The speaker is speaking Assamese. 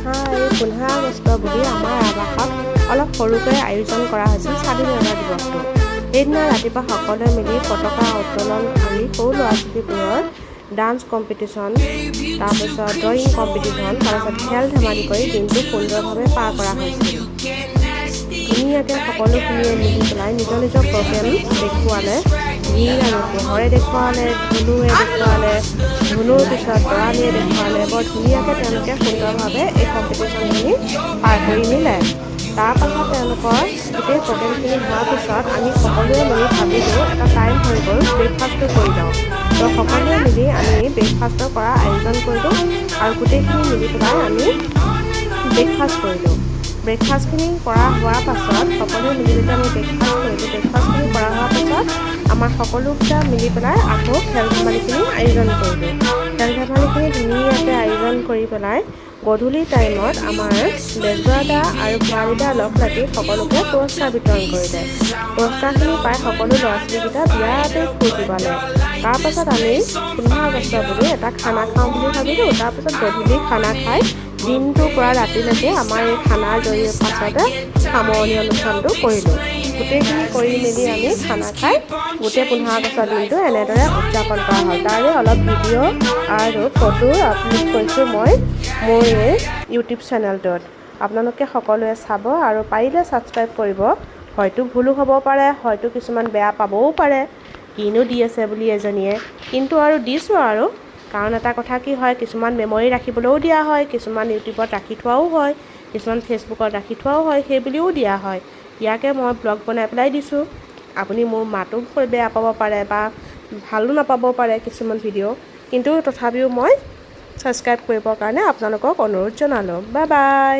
হাই 15 আগষ্ট বুলি আমাৰ আৱাসত অলপ সৰুকৈ আয়োজন কৰা হৈছিল স্বাধীনতা দিৱসটো। সেইদিনা ৰাতিপুৱা সকলোৱে মিলি পতাকা উত্তোলন কৰি সৰু ল'ৰা ছোৱালীবোৰৰ ডান্স কম্পিটিশ্যন, তাৰপিছত ড্ৰয়িং কম্পিটিশ্যন, তাৰপিছত খেল ধেমালি কৰি দিনটো সুন্দৰভাৱে পাৰ কৰা হৈছিল। ধুনীয়াকৈ সকলোখিনিয়ে মিলি পেলাই নিজৰ নিজৰ প্ৰগ্ৰেম দেখুৱালে। ঢিল আৰু পোহৰে দেখুৱালে, ধুনুৱে দেখুৱালে, ধুনুৰ পিছত তৰালীয়ে দেখুৱালে। বৰ ধুনীয়াকৈ তেওঁলোকে সুন্দৰভাৱে এই কম্পিটিশ্যনখিনি পাৰ কৰি নিলে। তাৰপাছত তেওঁলোকৰ গোটেই প্ৰগ্ৰেমখিনি হোৱাৰ পিছত আমি সকলোৱে মিলি ভাবিলোঁ এটা টাইম হৈ গ'ল, ব্ৰেকফাষ্টটো কৰি লওঁ। তো সকলোৱে মিলি আমি ব্ৰেকফাষ্টৰ কৰা আয়োজন কৰিলোঁ আৰু গোটেইখিনি মিলি পেলাই আমি ব্ৰেকফাষ্ট কৰিলোঁ। ব্ৰেকফাষ্টখিনি কৰা হোৱাৰ পাছত সকলোৱে মিলি পেলাই আমি ব্ৰেকফাষ্ট কৰিলোঁ। ব্ৰেকফাষ্টখিনি কৰা হোৱাৰ পাছত আমাৰ সকলোকেইটা মিলি পেলাই আকৌ খেল ধেমালিখিনি আয়োজন কৰিলোঁ। খেল ধেমালিখিনি ধুনীয়াকৈ আয়োজন কৰি পেলাই গধূলি টাইমত আমাৰ বেজবৰা দা আৰু ভৰালী দা লগ লাগি সকলোকে পুৰস্কাৰ বিতৰণ কৰিলে। পুৰস্কাৰখিনি পাই সকলো ল'ৰা ছোৱালীকেইটা বিৰাটেই ফূৰ্তি পালে। তাৰপাছত আমি 15 আগষ্ট বুলি এটা খানা খাওঁ বুলি ভাবিলোঁ। তাৰপাছত গধূলি খানা খাই দিনটোৰ পৰা ৰাতিলৈকে আমাৰ এই খানাৰ জৰিয়তে পাছতে সামৰণি অনুষ্ঠানটো কৰিলোঁ। গোটেইখিনি কৰি মেলি আমি খানা খাই গোটেই 15 আগষ্টৰ দিনটো এনেদৰে উদযাপন কৰা হয়। তাৰে অলপ ভিডিঅ' আৰু ফটো আপলোড কৰিছোঁ মই মোৰ এই ইউটিউব চেনেলটোত। আপোনালোকে সকলোৱে চাব আৰু পাৰিলে ছাবস্ক্ৰাইব কৰিব। হয়তো ভুলো হ'ব পাৰে, হয়তো কিছুমান বেয়া পাবও পাৰে, কিনো দি আছে বুলি এজনীয়ে, কিন্তু আৰু দিছোঁ আৰু। কাৰণ এটা কথা কি হয়, কিছুমান মেমৰি ৰাখিবলৈও দিয়া হয়, কিছুমান ইউটিউবত ৰাখি থোৱাও হয়, কিছুমান ফেচবুকত ৰাখি থোৱাও হয়, সেই বুলিও দিয়া হয়। ইয়াকে মই ব্লগ বনাই পেলাই দিছোঁ। আপুনি মোৰ মাতো বেয়া পাব পাৰে বা ভালো নাপাব পাৰে কিছুমান ভিডিঅ', কিন্তু তথাপিও মই ছাবস্ক্ৰাইব কৰিবৰ কাৰণে আপোনালোকক অনুৰোধ জনালোঁ। Bye bye.